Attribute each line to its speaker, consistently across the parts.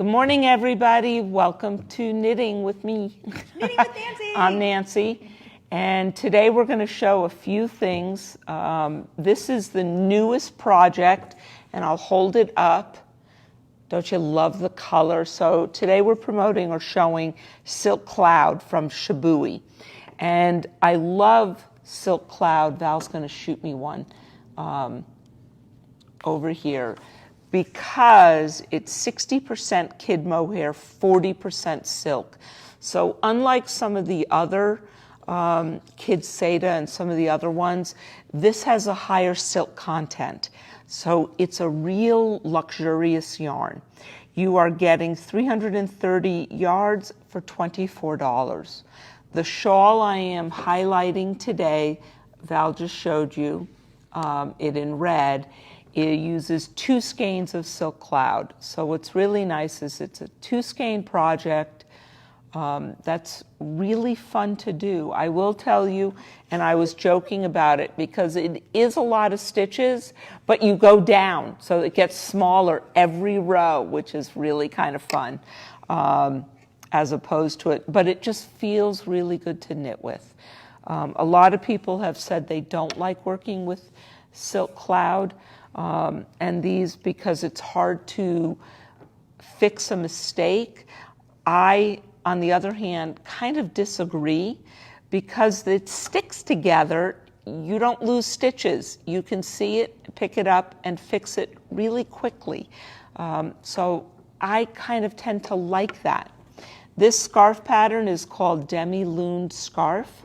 Speaker 1: Good morning, everybody. Welcome to Knitting with me.
Speaker 2: Knitting with Nancy.
Speaker 1: I'm Nancy, and today we're going to show a few things. This is the newest project, and I'll hold it up. Don't you love the color? So today we're promoting or showing Silk Cloud from Shibui. And I love Silk Cloud. Val's going to shoot me one over here, because it's 60% kid mohair, 40% silk. So unlike some of the other Kid Seda and some of the other ones, this has a higher silk content. So it's a real luxurious yarn. You are getting 330 yards for $24. The shawl I am highlighting today, Val just showed you it in red. It uses 2 skeins of Silk Cloud. So what's really nice is it's a 2 skein project that's really fun to do. I will tell you, and I was joking about it, because it is a lot of stitches, but you go down, so it gets smaller every row, which is really kind of fun, as opposed to it. But it just feels really good to knit with. A lot of people have said they don't like working with Silk Cloud. And these, because it's hard to fix a mistake. I, on the other hand, kind of disagree, because it sticks together. You don't lose stitches. You can see it, pick it up, and fix it really quickly. So I kind of tend to like that. This scarf pattern is called Demi-Luned Scarf.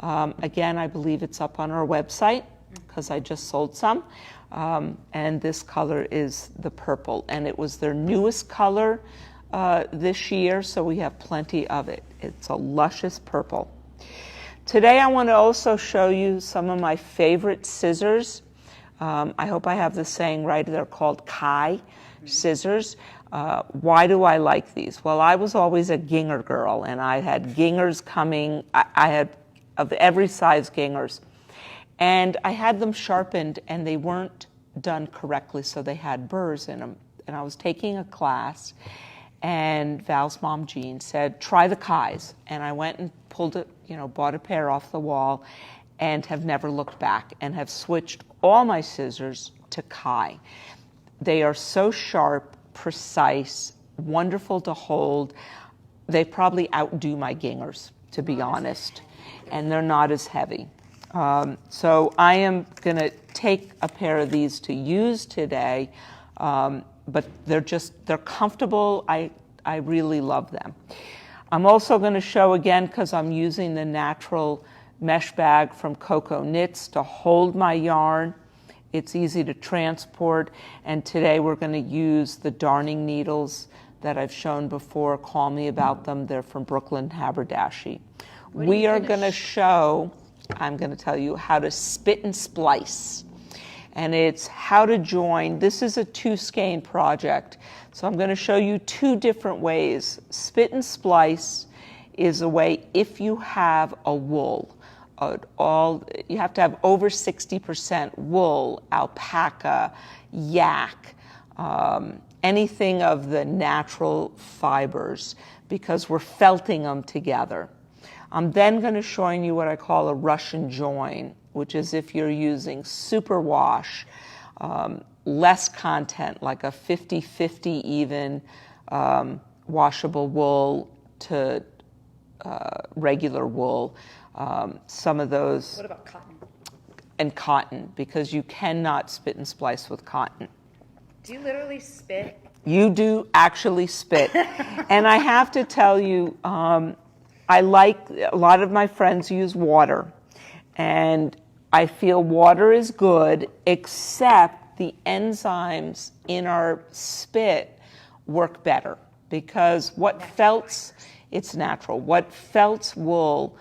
Speaker 1: Again, I believe it's up on our website, because I just sold some. And this color is the purple, and it was their newest color this year, so we have plenty of it. It's a luscious purple. Today I want to also show you some of my favorite scissors. I hope I have the saying right. They're called Kai scissors. Why do I like these? Well, I was always a ginger girl, and I had gingers coming. I had of every size gingers. And I had them sharpened, and they weren't done correctly, so they had burrs in them. And I was taking a class, and Val's mom, Jean, said, try the Kais. And I went and pulled it, bought a pair off the wall, and have never looked back, and have switched all my scissors to Kai. They are so sharp, precise, wonderful to hold. They probably outdo my gingers, to be honest, and they're not as heavy. So I am going to take a pair of these to use today, but they're comfortable. I really love them. I'm also going to show again, because I'm using the natural mesh bag from Coco Knits to hold my yarn. It's easy to transport, and today we're going to use the darning needles that I've shown before. Call me about them. They're from Brooklyn Haberdashery. We are going to show... I'm going to tell you how to spit and splice, and it's how to join. This is a 2 skein project, so I'm going to show you 2 different ways. Spit and splice is a way if you have a wool. You have to have over 60% wool, alpaca, yak, anything of the natural fibers, because we're felting them together. I'm then going to show you what I call a Russian join, which is if you're using superwash, less content, like a 50-50 even, washable wool to regular wool. Some of those...
Speaker 2: What about cotton?
Speaker 1: And cotton, because you cannot spit and splice with cotton.
Speaker 2: Do you literally spit?
Speaker 1: You do actually spit. And I have to tell you... I like, a lot of my friends use water, and I feel water is good, except the enzymes in our spit work better, because what felts, it's natural. What felts wool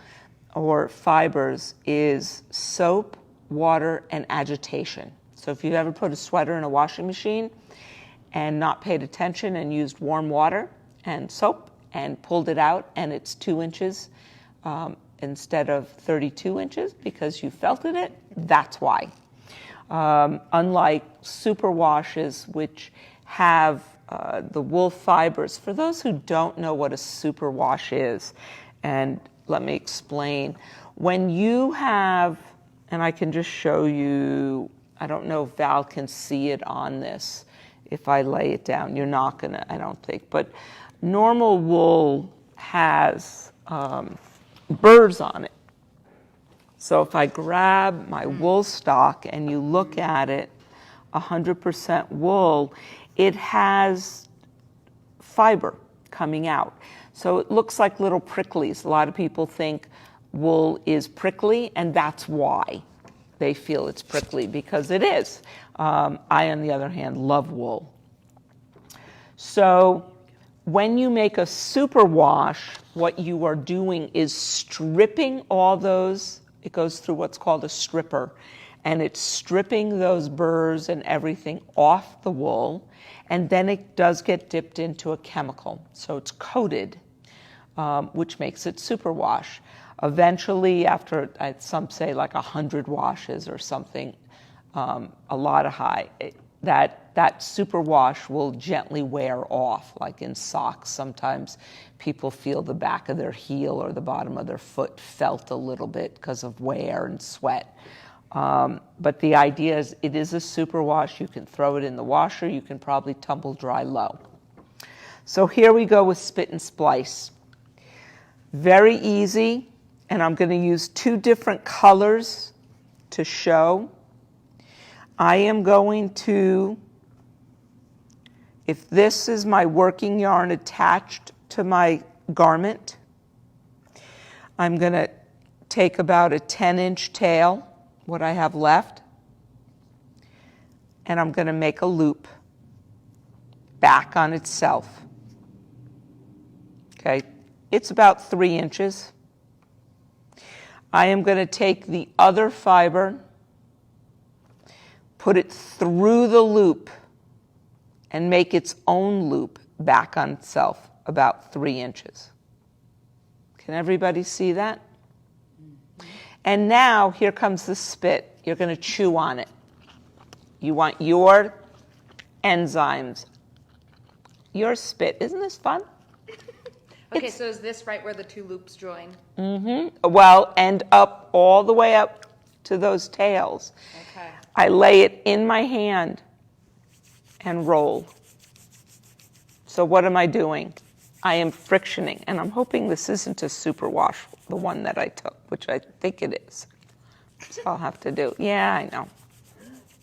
Speaker 1: or fibers is soap, water, and agitation. So if you ever put a sweater in a washing machine and not paid attention and used warm water and soap, and pulled it out, and it's 2 inches instead of 32 inches because you felted it, that's why. Unlike super washes, which have the wool fibers. For those who don't know what a superwash is, and let me explain. When you have, and I can just show you, I don't know if Val can see it on this. If I lay it down, you're not gonna, I don't think, but normal wool has burrs on it. So if I grab my wool stock and you look at it, 100% wool, it has fiber coming out. So it looks like little pricklies. A lot of people think wool is prickly, and that's why they feel it's prickly, because it is. I, on the other hand, love wool. So when you make a superwash, what you are doing is stripping all those. It goes through what's called a stripper, and it's stripping those burrs and everything off the wool, and then it does get dipped into a chemical. So it's coated, which makes it superwash. Eventually, after some say like 100 washes or something, a lot of high, that superwash will gently wear off, like in socks. Sometimes people feel the back of their heel or the bottom of their foot felt a little bit because of wear and sweat. But the idea is it is a superwash. You can throw it in the washer. You can probably tumble dry low. So here we go with spit and splice. Very easy, and I'm going to use 2 different colors to show. I am going to, if this is my working yarn attached to my garment, I'm going to take about a 10-inch tail, what I have left, and I'm going to make a loop back on itself. Okay, it's about 3 inches. I am going to take the other fiber, put it through the loop, and make its own loop back on itself, about 3 inches. Can everybody see that? And now here comes the spit. You're going to chew on it. You want your enzymes, your spit. Isn't this fun?
Speaker 2: Okay, so is this right where the 2 loops join?
Speaker 1: Mm-hmm. Well, and up, all the way up to those tails.
Speaker 2: Okay.
Speaker 1: I lay it in my hand and roll. So what am I doing? I am frictioning, and I'm hoping this isn't a superwash, the one that I took, which I think it is. So I'll have to do. Yeah, I know.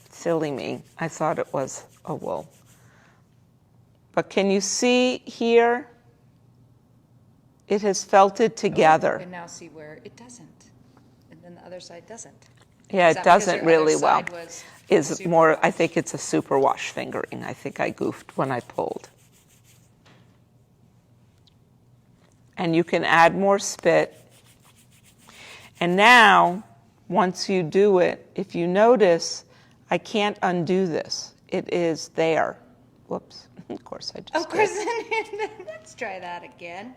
Speaker 1: Silly me. I thought it was a wool. But can you see here? It has felted together.
Speaker 2: You can now see where it doesn't, and then the other side doesn't.
Speaker 1: Yeah,
Speaker 2: Is
Speaker 1: it
Speaker 2: that because
Speaker 1: doesn't
Speaker 2: your
Speaker 1: really
Speaker 2: other
Speaker 1: well.
Speaker 2: side was
Speaker 1: Is more,
Speaker 2: superwash?
Speaker 1: I think it's a superwash fingering. I think I goofed when I pulled. And you can add more spit. And now, once you do it, if you notice, I can't undo this. It is there. Whoops. Of course I just
Speaker 2: Of course.
Speaker 1: did.
Speaker 2: Let's try that again.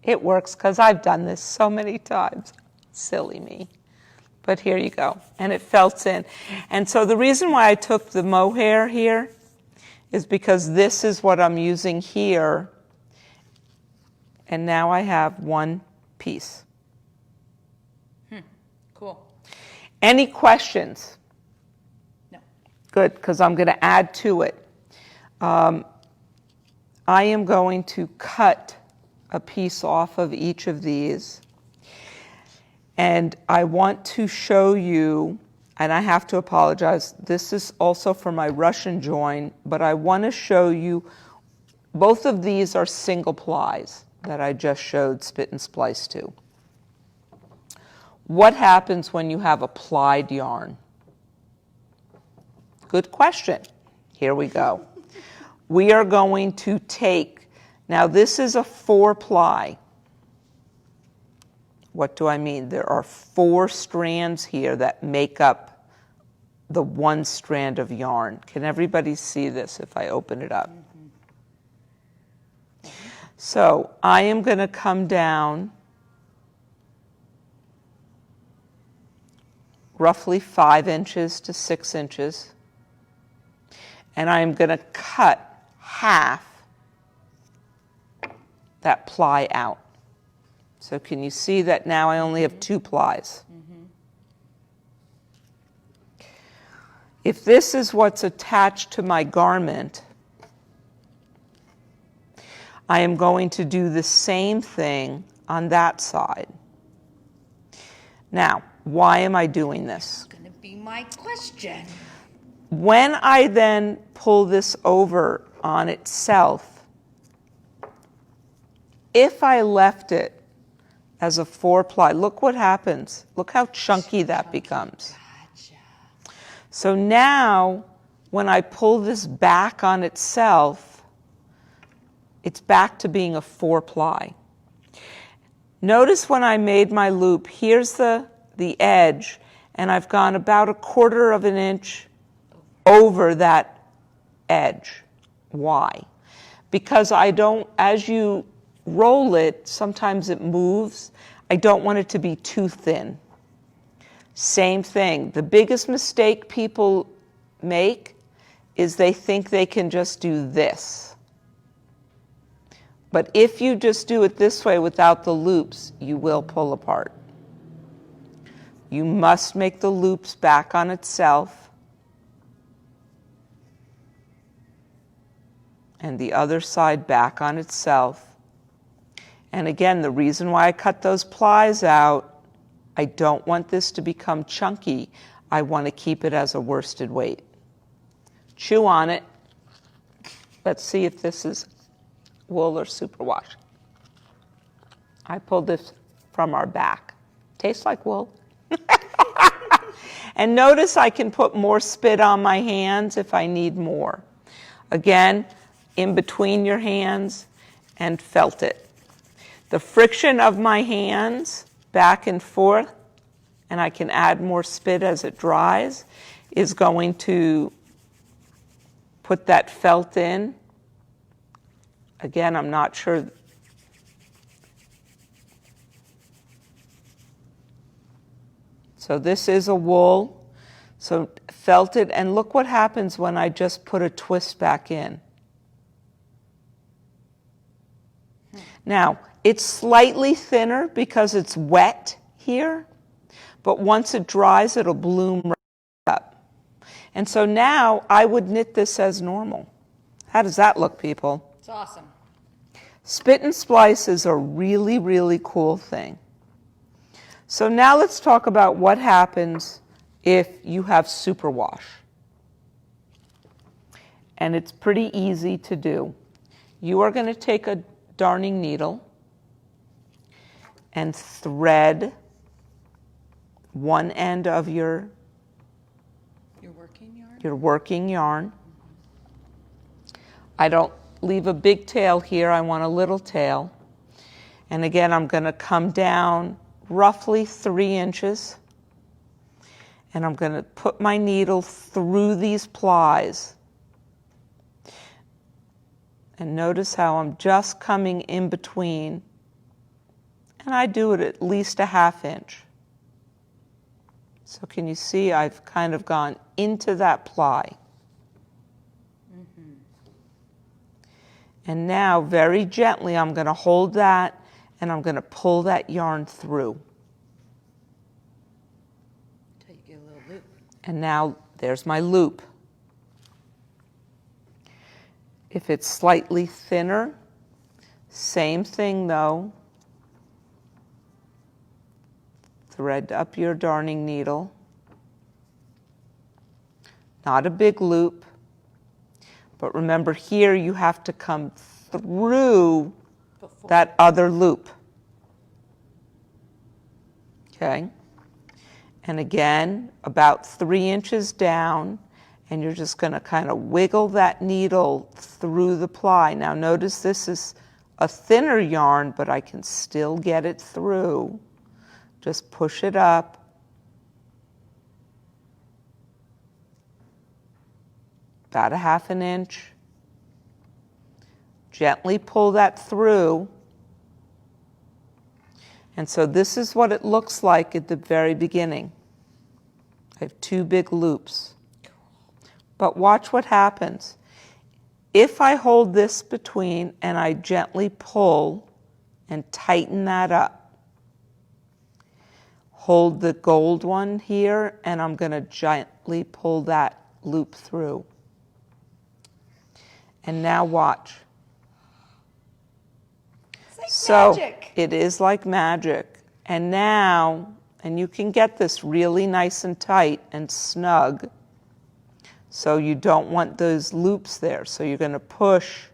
Speaker 1: It works because I've done this so many times. Silly me. But here you go. And it felts in. And so the reason why I took the mohair here is because this is what I'm using here. And now I have one piece.
Speaker 2: Cool.
Speaker 1: Any questions?
Speaker 2: No.
Speaker 1: Good, because I'm going to add to it. I am going to cut a piece off of each of these. And I want to show you, and I have to apologize, this is also for my Russian join, but I want to show you, both of these are single plies that I just showed spit and splice to. What happens when you have a plied yarn? Good question. Here we go. We are going to take, now this is a 4-ply. What do I mean? There are 4 strands here that make up the 1 strand of yarn. Can everybody see this if I open it up? So I am going to come down roughly 5 inches to 6 inches. And I'm going to cut half that ply out. So can you see that now I only have 2 plies? If this is what's attached to my garment, I am going to do the same thing on that side. Now, why am I doing this?
Speaker 2: That's going to be my question.
Speaker 1: When I then pull this over on itself, if I left it as a 4-ply, look what happens. Look how chunky that becomes.
Speaker 2: Gotcha.
Speaker 1: So now, when I pull this back on itself, it's back to being a 4-ply. Notice when I made my loop, here's the edge, and I've gone about 1/4 of an inch over that edge. Why? Because I don't, as you roll it, sometimes it moves. I don't want it to be too thin. Same thing. The biggest mistake people make is they think they can just do this. But if you just do it this way without the loops, you will pull apart. You must make the loops back on itself. And the other side back on itself. And again, the reason why I cut those plies out, I don't want this to become chunky. I want to keep it as a worsted weight. Chew on it. Let's see if this is wool or superwash. I pulled this from our back. Tastes like wool. And notice I can put more spit on my hands if I need more. Again, in between your hands and felt it. The friction of my hands back and forth, and I can add more spit as it dries, is going to put that felt in. Again, I'm not sure. So this is a wool. So felt it, and look what happens when I just put a twist back in. Now, it's slightly thinner because it's wet here, but once it dries, it'll bloom right up. And so now I would knit this as normal. How does that look, people?
Speaker 2: It's awesome.
Speaker 1: Spit and splice is a really, really cool thing. So now let's talk about what happens if you have superwash. And it's pretty easy to do. You are going to take a darning needle and thread one end of your working yarn. I don't leave a big tail here. I want a little tail. And again, I'm going to come down roughly 3 inches. And I'm going to put my needle through these plies. And notice how I'm just coming in between. And I do it at least a 1/2 inch. So can you see I've kind of gone into that ply. And now very gently I'm going to hold that and I'm going to pull that yarn through.
Speaker 2: Until you get a little loop.
Speaker 1: And now there's my loop. If it's slightly thinner, same thing though. Thread up your darning needle. Not a big loop, but remember here you have to come through that other loop. Okay? And again, about 3 inches down, and you're just going to kind of wiggle that needle through the ply. Now notice this is a thinner yarn, but I can still get it through. Just push it up. About a 1/2 inch. Gently pull that through. And so this is what it looks like at the very beginning. I have 2 big loops. But watch what happens. If I hold this between and I gently pull and tighten that up, hold the gold one here, and I'm going to gently pull that loop through. And now watch.
Speaker 2: It's like magic.
Speaker 1: It is like magic. And now, and you can get this really nice and tight and snug, so you don't want those loops there. So you're going to push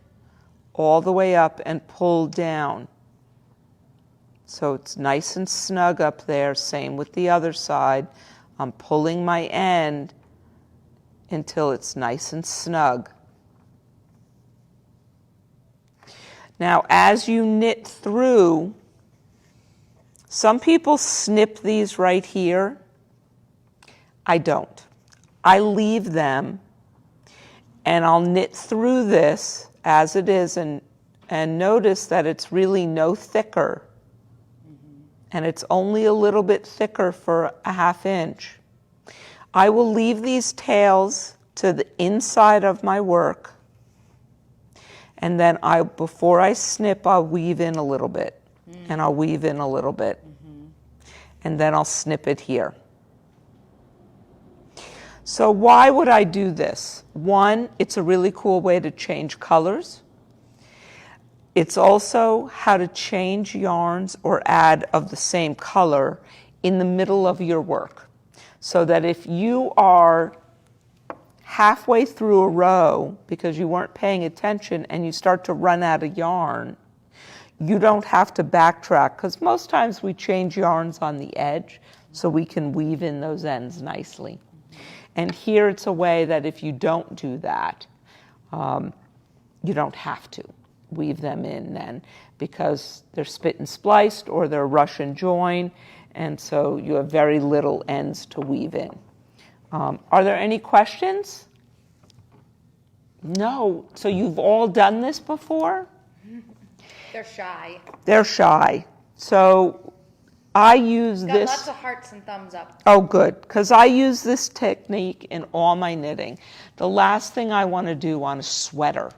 Speaker 1: all the way up and pull down. So it's nice and snug up there. Same with the other side. I'm pulling my end until it's nice and snug. Now, as you knit through, some people snip these right here. I don't. I leave them, and I'll knit through this as it is, and notice that it's really no thicker. And it's only a little bit thicker for a 1/2 inch. I will leave these tails to the inside of my work, and then before I snip, I'll weave in a little bit, and I'll weave in a little bit, and then I'll snip it here. So why would I do this? One, it's a really cool way to change colors. It's also how to change yarns or add of the same color in the middle of your work. So that if you are halfway through a row because you weren't paying attention and you start to run out of yarn, you don't have to backtrack, because most times we change yarns on the edge so we can weave in those ends nicely. And here it's a way that if you don't do that, you don't have to weave them in then, because they're spit and spliced or they're rush and join, and so you have very little ends to weave in. Are there any questions? No. So you've all done this before?
Speaker 2: They're shy.
Speaker 1: They're shy. So I use
Speaker 2: Got
Speaker 1: this.
Speaker 2: lots of hearts and thumbs up.
Speaker 1: Oh, good, because I use this technique in all my knitting. The last thing I want to do on a sweater,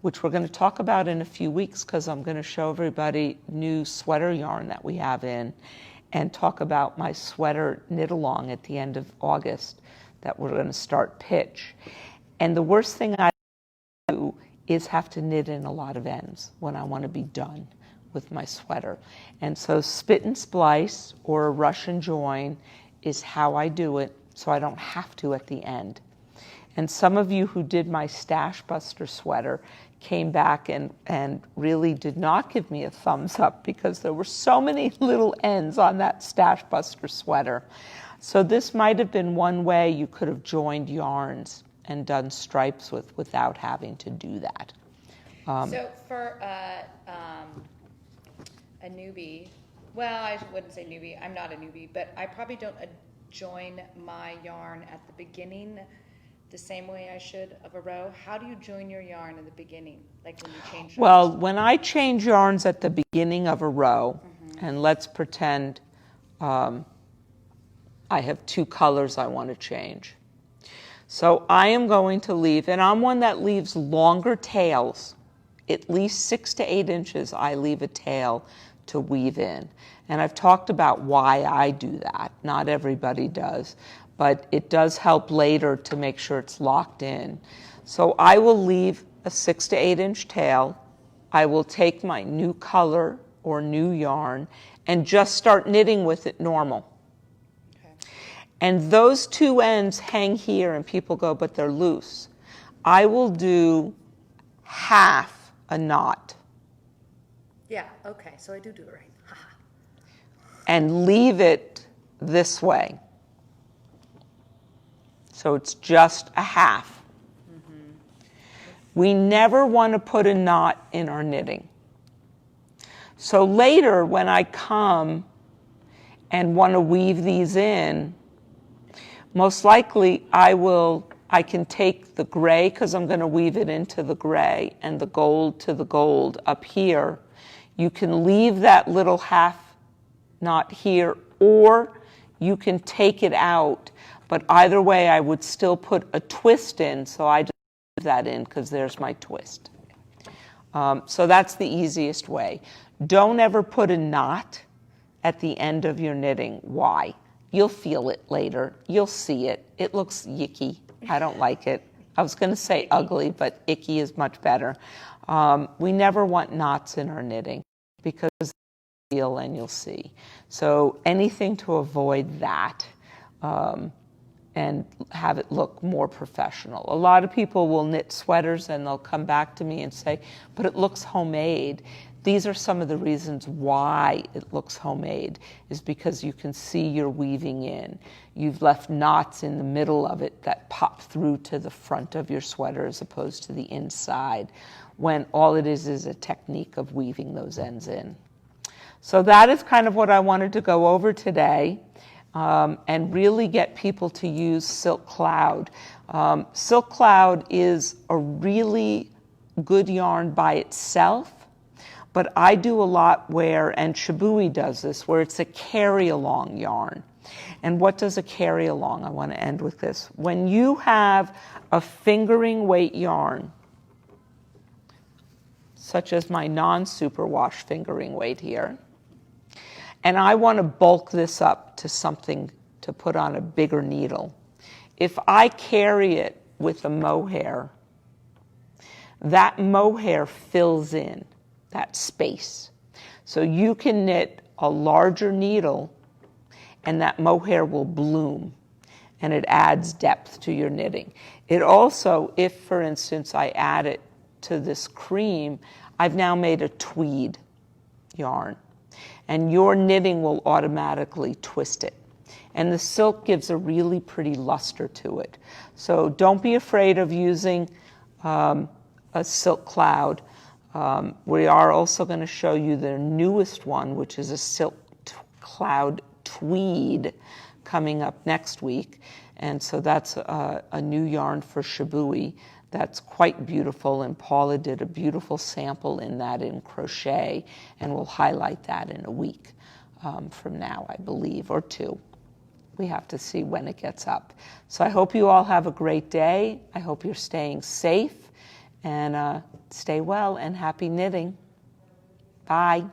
Speaker 1: which we're going to talk about in a few weeks, because I'm going to show everybody new sweater yarn that we have in, and talk about my sweater knit along at the end of August that we're going to start pitch. And the worst thing I do is have to knit in a lot of ends when I want to be done with my sweater. And so spit and splice or a rush and join is how I do it, so I don't have to at the end. And some of you who did my Stash Buster sweater came back and really did not give me a thumbs up, because there were so many little ends on that Stash Buster sweater. So this might have been one way you could have joined yarns and done stripes without having to do that.
Speaker 2: So for a newbie, well, I wouldn't say newbie, I'm not a newbie, but I probably don't join my yarn at the beginning the same way I should of a row. How do you join your yarn in the beginning, like when you change yarns?
Speaker 1: Well, when I change yarns at the beginning of a row, and let's pretend I have 2 colors I want to change. So I am going to leave, and I'm one that leaves longer tails, at least 6 to 8 inches I leave a tail to weave in. And I've talked about why I do that. Not everybody does, but it does help later to make sure it's locked in. So I will leave a 6 to 8 inch tail. I will take my new color or new yarn and just start knitting with it normal. And those 2 ends hang here, and people go, but they're loose. I will do half a knot.
Speaker 2: Yeah, okay, so I do it right.
Speaker 1: And leave it this way. So it's just a half. We never want to put a knot in our knitting. So later, when I come and want to weave these in, most likely I can take the gray, because I'm going to weave it into the gray, and the gold to the gold up here. You can leave that little half knot here, or you can take it out, but either way I would still put a twist in, so I just leave that in because there's my twist. So that's the easiest way. Don't ever put a knot at the end of your knitting. Why? You'll feel it later. You'll see it. It looks yicky. I don't like it. I was going to say ugly, but icky is much better. We never want knots in our knitting because you'll feel and you'll see. So anything to avoid that and have it look more professional. A lot of people will knit sweaters and they'll come back to me and say, but it looks homemade. These are some of the reasons why it looks homemade, is because you can see you're weaving in. You've left knots in the middle of it that pop through to the front of your sweater as opposed to the inside, when all it is a technique of weaving those ends in. So that is kind of what I wanted to go over today, and really get people to use Silk Cloud. Silk Cloud is a really good yarn by itself, but I do a lot where, and Shibui does this, where it's a carry-along yarn. And what does a carry-along? I want to end with this. When you have a fingering weight yarn, such as my non-superwash fingering weight here, and I want to bulk this up to something to put on a bigger needle. If I carry it with a mohair, that mohair fills in that space. So you can knit a larger needle and that mohair will bloom and it adds depth to your knitting. It also, if for instance I add it to this cream, I've now made a tweed yarn, and your knitting will automatically twist it. And the silk gives a really pretty luster to it. So don't be afraid of using a Silk Cloud. We are also going to show you the newest one, which is a Silk Cloud Tweed, coming up next week. And so that's a new yarn for Shibui that's quite beautiful, and Paula did a beautiful sample in that in crochet, and we'll highlight that in a week from now, I believe, or 2. We have to see when it gets up. So I hope you all have a great day. I hope you're staying safe, and stay well, and happy knitting. Bye.